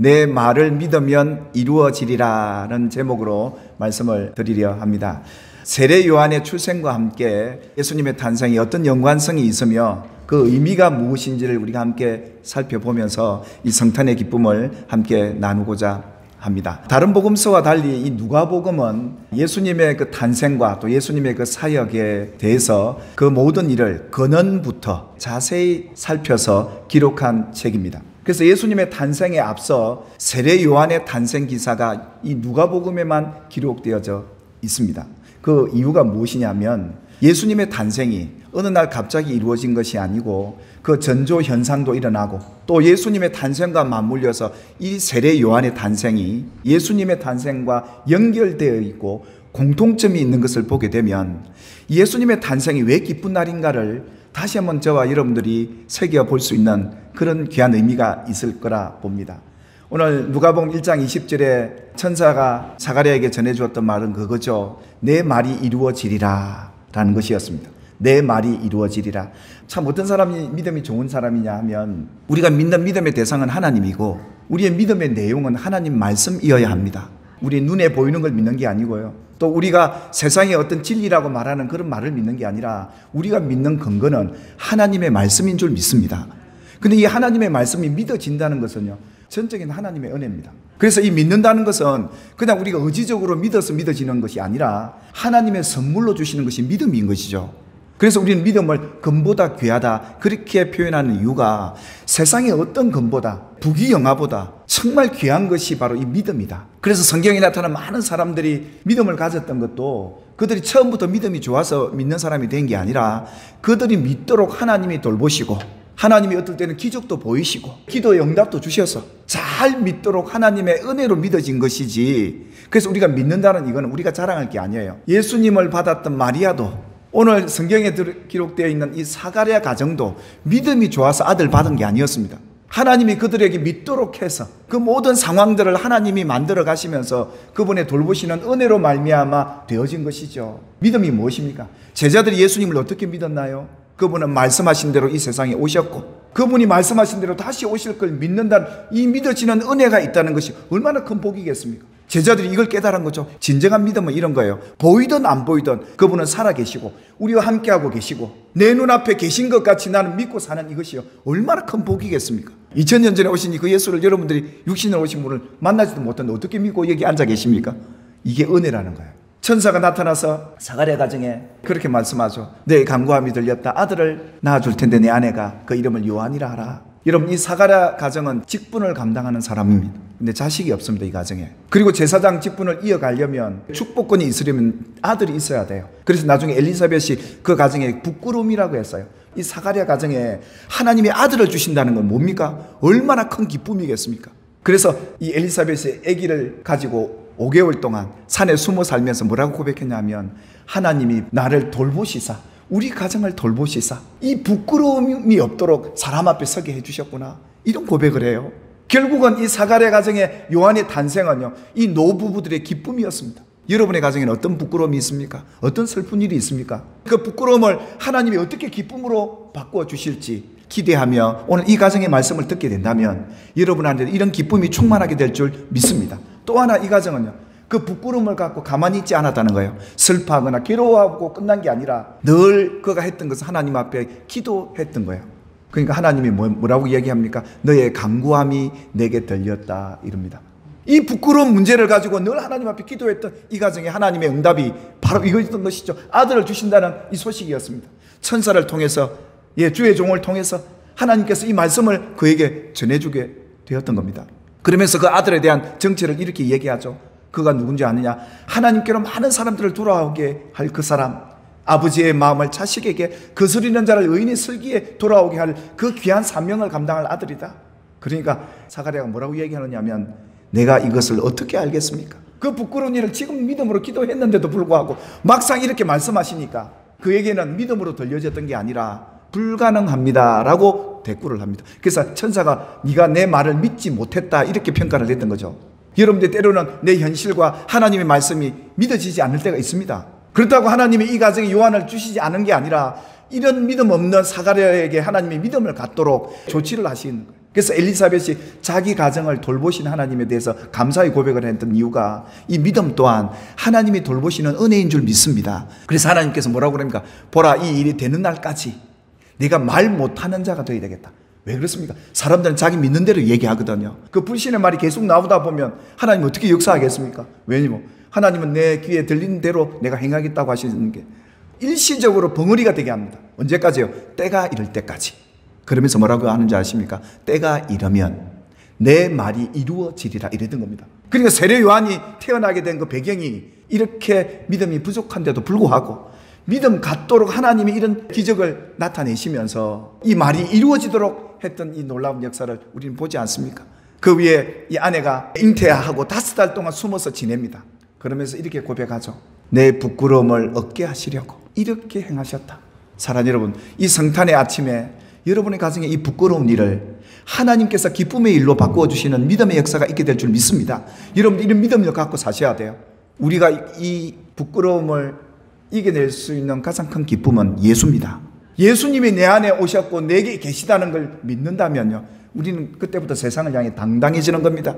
내 말을 믿으면 이루어지리라는 제목으로 말씀을 드리려 합니다. 세례 요한의 출생과 함께 예수님의 탄생이 어떤 연관성이 있으며 그 의미가 무엇인지를 우리가 함께 살펴보면서 이 성탄의 기쁨을 함께 나누고자 합니다. 다른 복음서와 달리 이 누가복음은 예수님의 그 탄생과 또 예수님의 그 사역에 대해서 그 모든 일을 근원부터 자세히 살펴서 기록한 책입니다. 그래서 예수님의 탄생에 앞서 세례 요한의 탄생 기사가 이 누가복음에만 기록되어져 있습니다. 그 이유가 무엇이냐면 예수님의 탄생이 어느 날 갑자기 이루어진 것이 아니고 그 전조 현상도 일어나고 또 예수님의 탄생과 맞물려서 이 세례 요한의 탄생이 예수님의 탄생과 연결되어 있고 공통점이 있는 것을 보게 되면 예수님의 탄생이 왜 기쁜 날인가를 다시 한번 저와 여러분들이 새겨볼 수 있는 그런 귀한 의미가 있을 거라 봅니다. 오늘 누가복음 1장 20절에 천사가 사가랴에게 전해주었던 말은 그거죠. 내 말이 이루어지리라 라는 것이었습니다. 내 말이 이루어지리라. 참 어떤 사람이 믿음이 좋은 사람이냐 하면 우리가 믿는 믿음의 대상은 하나님이고 우리의 믿음의 내용은 하나님 말씀이어야 합니다. 우리 눈에 보이는 걸 믿는 게 아니고요. 또 우리가 세상의 어떤 진리라고 말하는 그런 말을 믿는 게 아니라 우리가 믿는 근거는 하나님의 말씀인 줄 믿습니다. 근데 이 하나님의 말씀이 믿어진다는 것은요, 전적인 하나님의 은혜입니다. 그래서 이 믿는다는 것은 그냥 우리가 의지적으로 믿어서 믿어지는 것이 아니라 하나님의 선물로 주시는 것이 믿음인 것이죠. 그래서 우리는 믿음을 금보다 귀하다 그렇게 표현하는 이유가 세상의 어떤 금보다 부귀영화보다 정말 귀한 것이 바로 이 믿음이다. 그래서 성경에 나타난 많은 사람들이 믿음을 가졌던 것도 그들이 처음부터 믿음이 좋아서 믿는 사람이 된 게 아니라 그들이 믿도록 하나님이 돌보시고 하나님이 어떨 때는 기적도 보이시고 기도의 응답도 주셔서 잘 믿도록 하나님의 은혜로 믿어진 것이지. 그래서 우리가 믿는다는 이거는 우리가 자랑할 게 아니에요. 예수님을 받았던 마리아도 오늘 성경에 기록되어 있는 이 사가랴 가정도 믿음이 좋아서 아들 받은 게 아니었습니다. 하나님이 그들에게 믿도록 해서 그 모든 상황들을 하나님이 만들어 가시면서 그분의 돌보시는 은혜로 말미암아 되어진 것이죠. 믿음이 무엇입니까? 제자들이 예수님을 어떻게 믿었나요? 그분은 말씀하신 대로 이 세상에 오셨고 그분이 말씀하신 대로 다시 오실 걸 믿는다는 이 믿어지는 은혜가 있다는 것이 얼마나 큰 복이겠습니까? 제자들이 이걸 깨달은 거죠. 진정한 믿음은 이런 거예요. 보이든 안 보이든 그분은 살아계시고 우리와 함께하고 계시고 내 눈앞에 계신 것 같이 나는 믿고 사는 이것이요, 얼마나 큰 복이겠습니까? 2000년 전에 오신 그 예수를 여러분들이 육신으로 오신 분을 만나지도 못했는데 어떻게 믿고 여기 앉아 계십니까? 이게 은혜라는 거예요. 천사가 나타나서 사가랴 가정에 그렇게 말씀하죠. 내 간구함이 들렸다. 아들을 낳아줄 텐데 내 아내가 그 이름을 요한이라 하라. 여러분, 이 사가랴 가정은 직분을 감당하는 사람입니다. 근데 자식이 없습니다, 이 가정에. 그리고 제사장 직분을 이어가려면 축복권이 있으려면 아들이 있어야 돼요. 그래서 나중에 엘리사벳이 그 가정에 부끄러움이라고 했어요. 이 사가랴 가정에 하나님이 아들을 주신다는 건 뭡니까? 얼마나 큰 기쁨이겠습니까? 그래서 이 엘리사벳의 아기를 가지고 5개월 동안 산에 숨어 살면서 뭐라고 고백했냐면 하나님이 나를 돌보시사, 우리 가정을 돌보시사 이 부끄러움이 없도록 사람 앞에 서게 해주셨구나, 이런 고백을 해요. 결국은 이 사가랴 가정의 요한의 탄생은요, 이 노부부들의 기쁨이었습니다. 여러분의 가정에는 어떤 부끄러움이 있습니까? 어떤 슬픈 일이 있습니까? 그 부끄러움을 하나님이 어떻게 기쁨으로 바꾸어 주실지 기대하며 오늘 이 가정의 말씀을 듣게 된다면 여러분한테 이런 기쁨이 충만하게 될 줄 믿습니다. 또 하나, 이 가정은요, 그 부끄러움을 갖고 가만히 있지 않았다는 거예요. 슬퍼하거나 괴로워하고 끝난 게 아니라 늘 그가 했던 것은 하나님 앞에 기도했던 거예요. 그러니까 하나님이 뭐라고 얘기합니까? 너의 간구함이 내게 들렸다, 이럽니다. 이 부끄러운 문제를 가지고 늘 하나님 앞에 기도했던 이 가정에 하나님의 응답이 바로 이거였던 것이죠. 아들을 주신다는 이 소식이었습니다. 천사를 통해서, 주의 종을 통해서 하나님께서 이 말씀을 그에게 전해주게 되었던 겁니다. 그러면서 그 아들에 대한 정체를 이렇게 얘기하죠. 그가 누군지 아느냐? 하나님께로 많은 사람들을 돌아오게 할 그 사람, 아버지의 마음을 자식에게 거스리는 자를 의인의 슬기에 돌아오게 할 그 귀한 사명을 감당할 아들이다. 그러니까 사가랴가 뭐라고 얘기하느냐면 내가 이것을 어떻게 알겠습니까? 그 부끄러운 일을 지금 믿음으로 기도했는데도 불구하고 막상 이렇게 말씀하시니까 그에게는 믿음으로 들려졌던 게 아니라 불가능합니다 라고 대꾸를 합니다. 그래서 천사가 네가 내 말을 믿지 못했다, 이렇게 평가를 했던 거죠. 여러분들 때로는 내 현실과 하나님의 말씀이 믿어지지 않을 때가 있습니다. 그렇다고 하나님이 이 가정에 요한을 주시지 않은 게 아니라 이런 믿음 없는 사가랴에게 하나님이 믿음을 갖도록 조치를 하시는 거예요. 그래서 엘리사벳이 자기 가정을 돌보신 하나님에 대해서 감사의 고백을 했던 이유가 이 믿음 또한 하나님이 돌보시는 은혜인 줄 믿습니다. 그래서 하나님께서 뭐라고 그럽니까? 보라, 이 일이 되는 날까지 네가 말 못하는 자가 되어야 되겠다. 왜 그렇습니까? 사람들은 자기 믿는 대로 얘기하거든요. 그 불신의 말이 계속 나오다 보면 하나님 어떻게 역사하겠습니까? 왜냐면 하나님은 내 귀에 들리는 대로 내가 행하겠다고 하시는 게 일시적으로 벙어리가 되게 합니다. 언제까지요? 때가 이를 때까지. 그러면서 뭐라고 하는지 아십니까? 때가 이르면 내 말이 이루어지리라 이랬던 겁니다. 그러니까 세례 요한이 태어나게 된 그 배경이 이렇게 믿음이 부족한데도 불구하고 믿음 갖도록 하나님이 이런 기적을 나타내시면서 이 말이 이루어지도록 했던 이 놀라운 역사를 우리는 보지 않습니까? 그 위에 이 아내가 잉태하고 5달 동안 숨어서 지냅니다. 그러면서 이렇게 고백하죠. 내 부끄러움을 얻게 하시려고 이렇게 행하셨다. 사랑하는 여러분, 이 성탄의 아침에 여러분의 가정에 이 부끄러운 일을 하나님께서 기쁨의 일로 바꾸어 주시는 믿음의 역사가 있게 될 줄 믿습니다. 여러분들 이런 믿음을 갖고 사셔야 돼요. 우리가 이 부끄러움을 이겨낼 수 있는 가장 큰 기쁨은 예수입니다. 예수님이 내 안에 오셨고 내게 계시다는 걸 믿는다면요, 우리는 그때부터 세상을 향해 당당해지는 겁니다.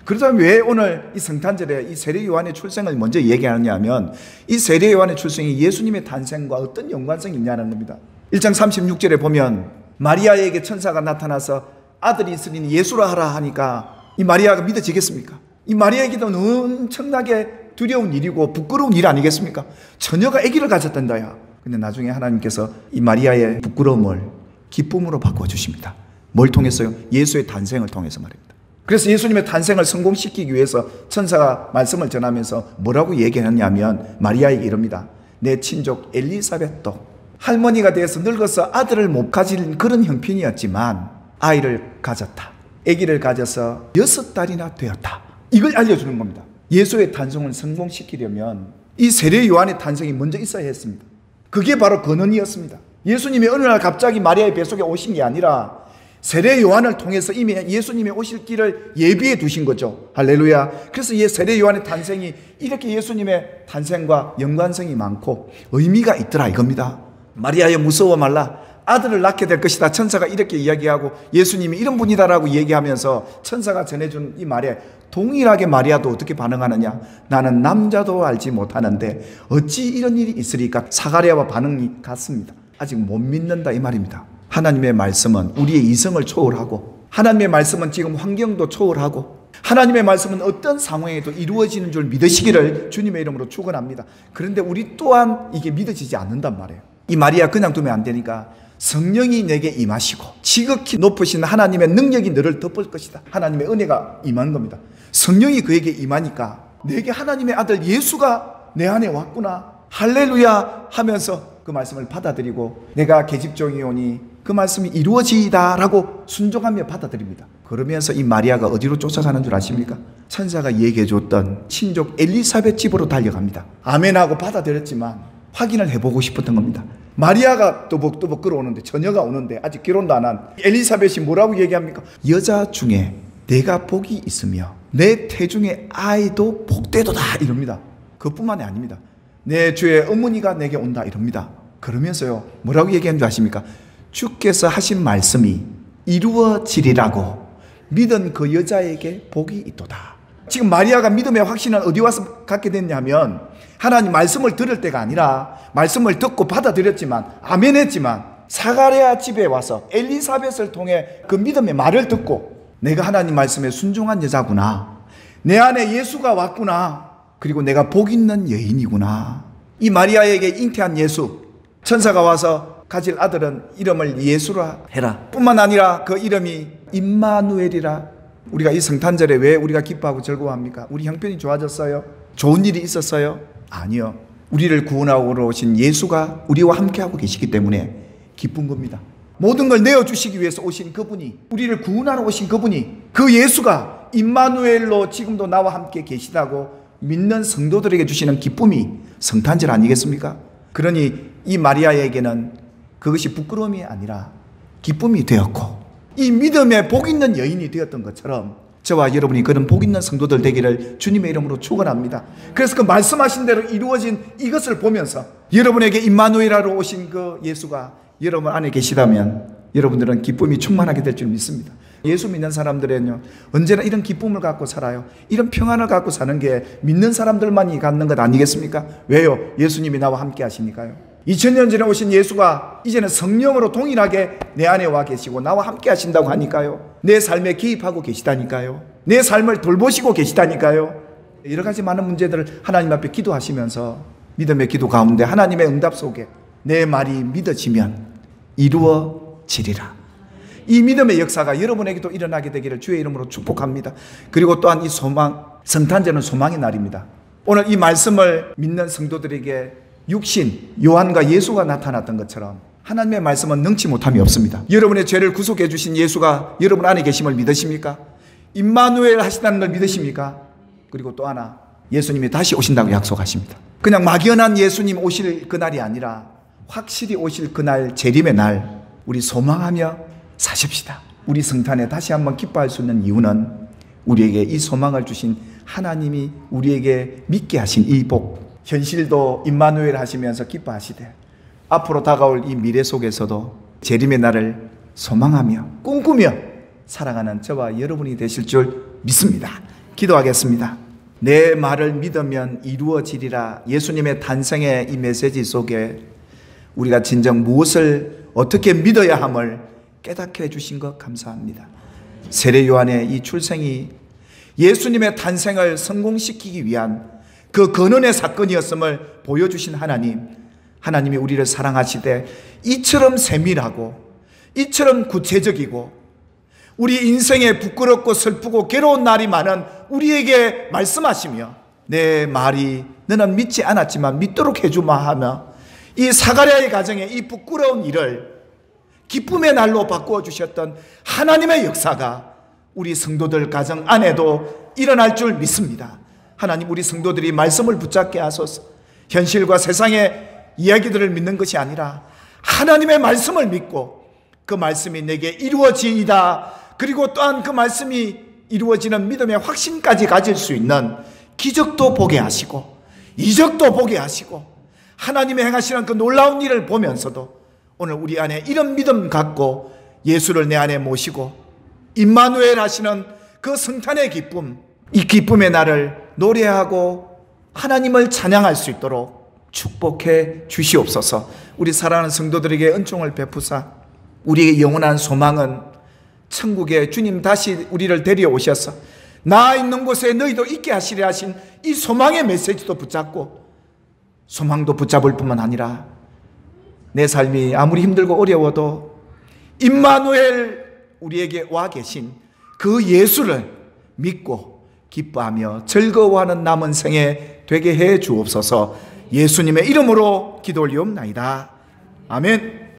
그렇다면 왜 오늘 이 성탄절에 이 세례 요한의 출생을 먼저 얘기하느냐 하면 이 세례 요한의 출생이 예수님의 탄생과 어떤 연관성이 있냐는 겁니다. 1장 36절에 보면 마리아에게 천사가 나타나서 아들이 있으니 예수라 하라 하니까 이 마리아가 믿어지겠습니까? 이 마리아에게도 엄청나게 두려운 일이고 부끄러운 일 아니겠습니까? 처녀가 아기를 가졌단다야. 근데 나중에 하나님께서 이 마리아의 부끄러움을 기쁨으로 바꿔주십니다. 뭘 통해서요? 예수의 탄생을 통해서 말입니다. 그래서 예수님의 탄생을 성공시키기 위해서 천사가 말씀을 전하면서 뭐라고 얘기하냐면 마리아에게 이럽니다. 내 친족 엘리사벳도 할머니가 되어서 늙어서 아들을 못 가진 그런 형편이었지만 아이를 가졌다. 아기를 가져서 6달이나 되었다. 이걸 알려주는 겁니다. 예수의 탄생을 성공시키려면 이 세례 요한의 탄생이 먼저 있어야 했습니다. 그게 바로 근원이었습니다. 예수님이 어느 날 갑자기 마리아의 뱃속에 오신 게 아니라 세례 요한을 통해서 이미 예수님이 오실 길을 예비해 두신 거죠. 할렐루야. 그래서 이 세례 요한의 탄생이 이렇게 예수님의 탄생과 연관성이 많고 의미가 있더라 이겁니다. 마리아여 무서워 말라. 아들을 낳게 될 것이다. 천사가 이렇게 이야기하고 예수님이 이런 분이다라고 얘기하면서 천사가 전해준 이 말에 동일하게 마리아도 어떻게 반응하느냐. 나는 남자도 알지 못하는데 어찌 이런 일이 있으리까. 사가랴와 반응이 같습니다. 아직 못 믿는다 이 말입니다. 하나님의 말씀은 우리의 이성을 초월하고 하나님의 말씀은 지금 환경도 초월하고 하나님의 말씀은 어떤 상황에도 이루어지는 줄 믿으시기를 주님의 이름으로 축원합니다. 그런데 우리 또한 이게 믿어지지 않는단 말이에요. 이 마리아 그냥 두면 안 되니까 성령이 내게 임하시고 지극히 높으신 하나님의 능력이 너를 덮을 것이다. 하나님의 은혜가 임한 겁니다. 성령이 그에게 임하니까 내게 하나님의 아들 예수가 내 안에 왔구나. 할렐루야 하면서 그 말씀을 받아들이고 내가 계집종이오니 그 말씀이 이루어지이다라고 순종하며 받아들입니다. 그러면서 이 마리아가 어디로 쫓아가는 줄 아십니까? 천사가 얘기해줬던 친족 엘리사벳 집으로 달려갑니다. 아멘하고 받아들였지만 확인을 해보고 싶었던 겁니다. 마리아가 또벅또벅 끌어오는데 처녀가 오는데 아직 결혼도 안 한 엘리사벳이 뭐라고 얘기합니까? 여자 중에 내가 복이 있으며 내 태중의 아이도 복되도다 이럽니다. 그뿐만이 아닙니다. 내 주의 어머니가 내게 온다 이럽니다. 그러면서요 뭐라고 얘기한 줄 아십니까? 주께서 하신 말씀이 이루어지리라고 믿은 그 여자에게 복이 있도다. 지금 마리아가 믿음의 확신을 어디 와서 갖게 됐냐면 하나님 말씀을 들을 때가 아니라 말씀을 듣고 받아들였지만 아멘했지만 사가랴 집에 와서 엘리사벳을 통해 그 믿음의 말을 듣고 내가 하나님 말씀에 순종한 여자구나. 내 안에 예수가 왔구나. 그리고 내가 복 있는 여인이구나. 이 마리아에게 잉태한 예수 천사가 와서 가질 아들은 이름을 예수라 해라. 뿐만 아니라 그 이름이 임마누엘이라. 우리가 이 성탄절에 왜 우리가 기뻐하고 즐거워합니까? 우리 형편이 좋아졌어요? 좋은 일이 있었어요? 아니요. 우리를 구원하러 오신 예수가 우리와 함께하고 계시기 때문에 기쁜 겁니다. 모든 걸 내어주시기 위해서 오신 그분이, 우리를 구원하러 오신 그분이, 그 예수가 임마누엘로 지금도 나와 함께 계시다고 믿는 성도들에게 주시는 기쁨이 성탄절 아니겠습니까? 그러니 이 마리아에게는 그것이 부끄러움이 아니라 기쁨이 되었고 이 믿음에 복 있는 여인이 되었던 것처럼 저와 여러분이 그런 복 있는 성도들 되기를 주님의 이름으로 축원합니다. 그래서 그 말씀하신 대로 이루어진 이것을 보면서 여러분에게 임마누엘하러 오신 그 예수가 여러분 안에 계시다면 여러분들은 기쁨이 충만하게 될 줄 믿습니다. 예수 믿는 사람들은요, 언제나 이런 기쁨을 갖고 살아요. 이런 평안을 갖고 사는 게 믿는 사람들만이 갖는 것 아니겠습니까? 왜요? 예수님이 나와 함께 하시니까요. 2000년 전에 오신 예수가 이제는 성령으로 동일하게 내 안에 와 계시고 나와 함께 하신다고 하니까요. 내 삶에 개입하고 계시다니까요. 내 삶을 돌보시고 계시다니까요. 여러 가지 많은 문제들을 하나님 앞에 기도하시면서 믿음의 기도 가운데 하나님의 응답 속에 내 말이 믿어지면 이루어지리라. 이 믿음의 역사가 여러분에게도 일어나게 되기를 주의 이름으로 축복합니다. 그리고 또한 이 소망, 성탄절은 소망의 날입니다. 오늘 이 말씀을 믿는 성도들에게 육신, 요한과 예수가 나타났던 것처럼 하나님의 말씀은 능치 못함이 없습니다. 여러분의 죄를 구속해 주신 예수가 여러분 안에 계심을 믿으십니까? 임마누엘 하시다는 걸 믿으십니까? 그리고 또 하나, 예수님이 다시 오신다고 약속하십니다. 그냥 막연한 예수님 오실 그날이 아니라 확실히 오실 그날, 재림의 날 우리 소망하며 사십시다. 우리 성탄에 다시 한번 기뻐할 수 있는 이유는 우리에게 이 소망을 주신 하나님이 우리에게 믿게 하신 이 복, 현실도 임마누엘 하시면서 기뻐하시되 앞으로 다가올 이 미래 속에서도 재림의 날을 소망하며 꿈꾸며 살아가는 저와 여러분이 되실 줄 믿습니다. 기도하겠습니다. 내 말을 믿으면 이루어지리라. 예수님의 탄생의 이 메시지 속에 우리가 진정 무엇을 어떻게 믿어야 함을 깨닫게 해주신 것 감사합니다. 세례 요한의 이 출생이 예수님의 탄생을 성공시키기 위한 그 근원의 사건이었음을 보여주신 하나님이 우리를 사랑하시되 이처럼 세밀하고 이처럼 구체적이고 우리 인생에 부끄럽고 슬프고 괴로운 날이 많은 우리에게 말씀하시며 내 말이 너는 믿지 않았지만 믿도록 해주마 하며 이 사가랴의 가정에 이 부끄러운 일을 기쁨의 날로 바꾸어 주셨던 하나님의 역사가 우리 성도들 가정 안에도 일어날 줄 믿습니다. 하나님, 우리 성도들이 말씀을 붙잡게 하소서. 현실과 세상의 이야기들을 믿는 것이 아니라 하나님의 말씀을 믿고 그 말씀이 내게 이루어지이다. 그리고 또한 그 말씀이 이루어지는 믿음의 확신까지 가질 수 있는 기적도 보게 하시고 이적도 보게 하시고 하나님의 행하시는 그 놀라운 일을 보면서도 오늘 우리 안에 이런 믿음 갖고 예수를 내 안에 모시고 임마누엘 하시는 그 성탄의 기쁨, 이 기쁨의 날을 노래하고 하나님을 찬양할 수 있도록 축복해 주시옵소서. 우리 사랑하는 성도들에게 은총을 베푸사 우리의 영원한 소망은 천국에 주님 다시 우리를 데려오셔서 나 있는 곳에 너희도 있게 하시려 하신 이 소망의 메시지도 붙잡고 소망도 붙잡을 뿐만 아니라 내 삶이 아무리 힘들고 어려워도 임마누엘 우리에게 와 계신 그 예수를 믿고 기뻐하며 즐거워하는 남은 생에 되게 해 주옵소서. 예수님의 이름으로 기도 올리옵나이다. 아멘.